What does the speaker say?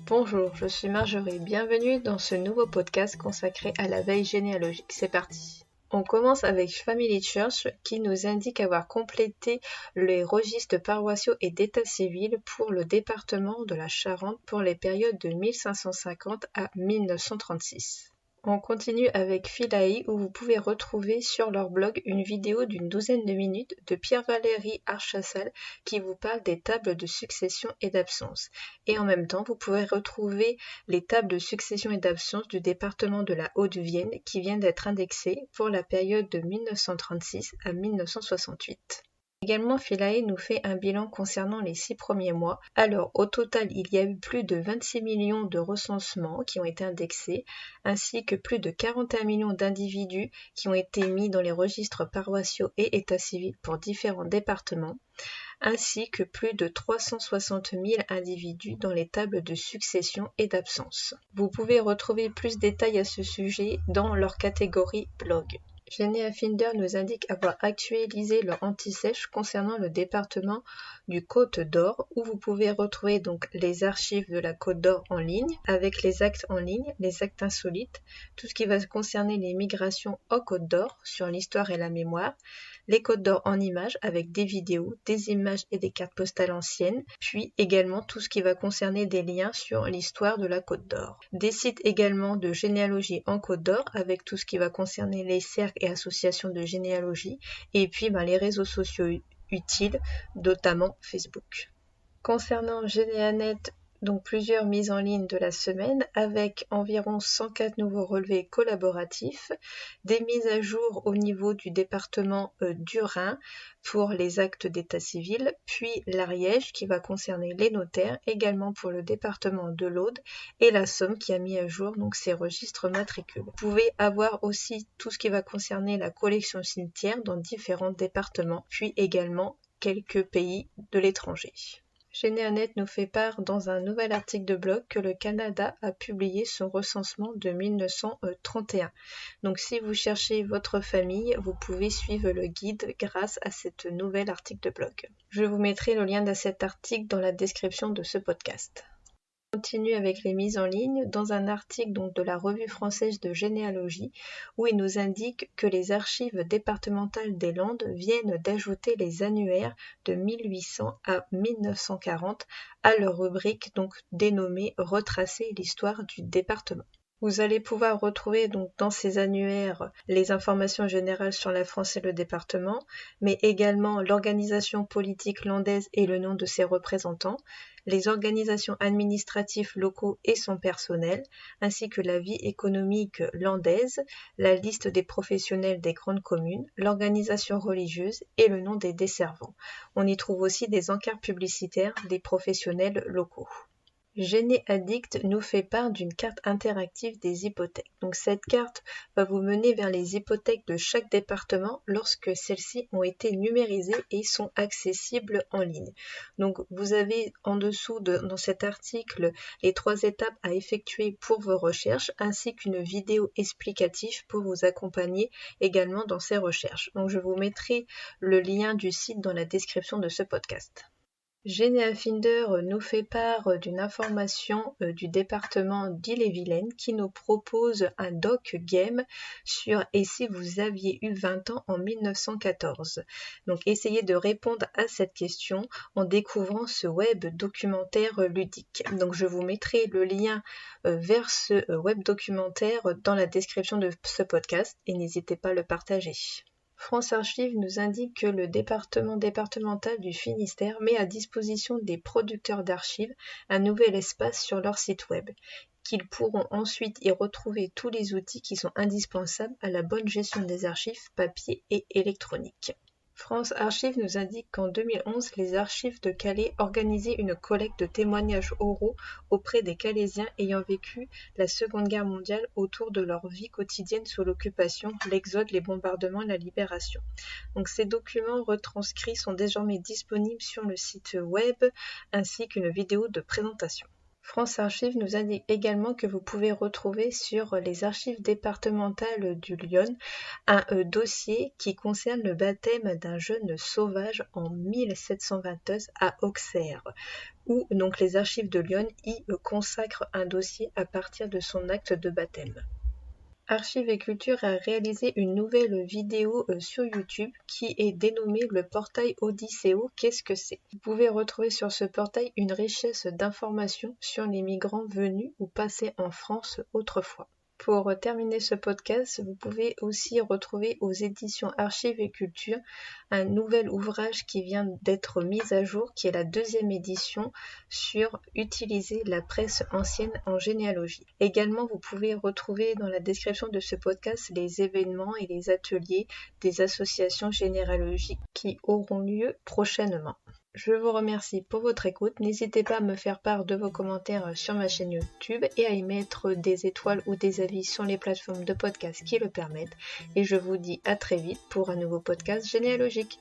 Bonjour, je suis Marjorie, bienvenue dans ce nouveau podcast consacré à la veille généalogique. C'est parti. On commence avec Family Church qui nous indique avoir complété les registres paroissiaux et d'état civil pour le département de la Charente pour les périodes de 1550 à 1936. On continue avec Philae où vous pouvez retrouver sur leur blog une vidéo d'une douzaine de minutes de Pierre-Valéry Archassal qui vous parle des tables de succession et d'absence. Et en même temps, vous pouvez retrouver les tables de succession et d'absence du département de la Haute-Vienne qui viennent d'être indexées pour la période de 1936 à 1968. Également, Philae nous fait un bilan concernant les 6 premiers mois. Alors, au total, il y a eu plus de 26 millions de recensements qui ont été indexés, ainsi que plus de 41 millions d'individus qui ont été mis dans les registres paroissiaux et état civil pour différents départements, ainsi que plus de 360 000 individus dans les tables de succession et d'absence. Vous pouvez retrouver plus de détails à ce sujet dans leur catégorie blog. Geneafinder nous indique avoir actualisé leur anti-sèche concernant le département du Côte-d'Or où vous pouvez retrouver donc les archives de la Côte-d'Or en ligne avec les actes en ligne, les actes insolites, tout ce qui va concerner les migrations au Côte-d'Or sur l'histoire et la mémoire, les Côtes-d'Or en images avec des vidéos, des images et des cartes postales anciennes, puis également tout ce qui va concerner des liens sur l'histoire de la Côte-d'Or. Des sites également de généalogie en Côte-d'Or avec tout ce qui va concerner les cercles et associations de généalogie, et puis les réseaux sociaux utiles, notamment Facebook. Concernant Généanet, donc plusieurs mises en ligne de la semaine avec environ 104 nouveaux relevés collaboratifs, des mises à jour au niveau du département du Rhin pour les actes d'état civil, puis l'Ariège qui va concerner les notaires, également pour le département de l'Aude et la Somme qui a mis à jour donc ses registres matricules. Vous pouvez avoir aussi tout ce qui va concerner la collection cimetière dans différents départements, puis également quelques pays de l'étranger. Généanet nous fait part dans un nouvel article de blog que le Canada a publié son recensement de 1931. Donc si vous cherchez votre famille, vous pouvez suivre le guide grâce à cet nouvel article de blog. Je vous mettrai le lien de cet article dans la description de ce podcast. On continue avec les mises en ligne dans un article donc de la Revue française de généalogie où il nous indique que les archives départementales des Landes viennent d'ajouter les annuaires de 1800 à 1940 à leur rubrique donc dénommée Retracer l'histoire du département. Vous allez pouvoir retrouver donc dans ces annuaires les informations générales sur la France et le département, mais également l'organisation politique landaise et le nom de ses représentants, les organisations administratives locaux et son personnel, ainsi que la vie économique landaise, la liste des professionnels des grandes communes, l'organisation religieuse et le nom des desservants. On y trouve aussi des encarts publicitaires des professionnels locaux. Généaddict nous fait part d'une carte interactive des hypothèques. Donc cette carte va vous mener vers les hypothèques de chaque département lorsque celles-ci ont été numérisées et sont accessibles en ligne. Donc vous avez en dessous dans cet article les 3 étapes à effectuer pour vos recherches ainsi qu'une vidéo explicative pour vous accompagner également dans ces recherches. Donc je vous mettrai le lien du site dans la description de ce podcast. Geneafinder nous fait part d'une information du département d'Ille-et-Vilaine qui nous propose un doc game sur « Et si vous aviez eu 20 ans en 1914 ?» Donc essayez de répondre à cette question en découvrant ce web documentaire ludique. Donc je vous mettrai le lien vers ce web documentaire dans la description de ce podcast et n'hésitez pas à le partager. France Archives nous indique que le département départemental du Finistère met à disposition des producteurs d'archives un nouvel espace sur leur site web, qu'ils pourront ensuite y retrouver tous les outils qui sont indispensables à la bonne gestion des archives papier et électroniques. France Archives nous indique qu'en 2011, les archives de Calais organisaient une collecte de témoignages oraux auprès des Calaisiens ayant vécu la Seconde Guerre mondiale autour de leur vie quotidienne sous l'occupation, l'exode, les bombardements et la libération. Donc ces documents retranscrits sont désormais disponibles sur le site web ainsi qu'une vidéo de présentation. France Archives nous indique également que vous pouvez retrouver sur les archives départementales du Lyon un dossier qui concerne le baptême d'un jeune sauvage en 1722 à Auxerre. où donc les archives de Lyon y consacrent un dossier à partir de son acte de baptême. Archives et Culture a réalisé une nouvelle vidéo sur YouTube qui est dénommée le portail Odysseo. Qu'est-ce que c'est? Vous pouvez retrouver sur ce portail une richesse d'informations sur les migrants venus ou passés en France autrefois. Pour terminer ce podcast, vous pouvez aussi retrouver aux éditions Archives et Culture un nouvel ouvrage qui vient d'être mis à jour, qui est la 2e édition sur utiliser la presse ancienne en généalogie. Également, vous pouvez retrouver dans la description de ce podcast les événements et les ateliers des associations généalogiques qui auront lieu prochainement. Je vous remercie pour votre écoute. N'hésitez pas à me faire part de vos commentaires sur ma chaîne YouTube et à y mettre des étoiles ou des avis sur les plateformes de podcast qui le permettent. Et je vous dis à très vite pour un nouveau podcast généalogique.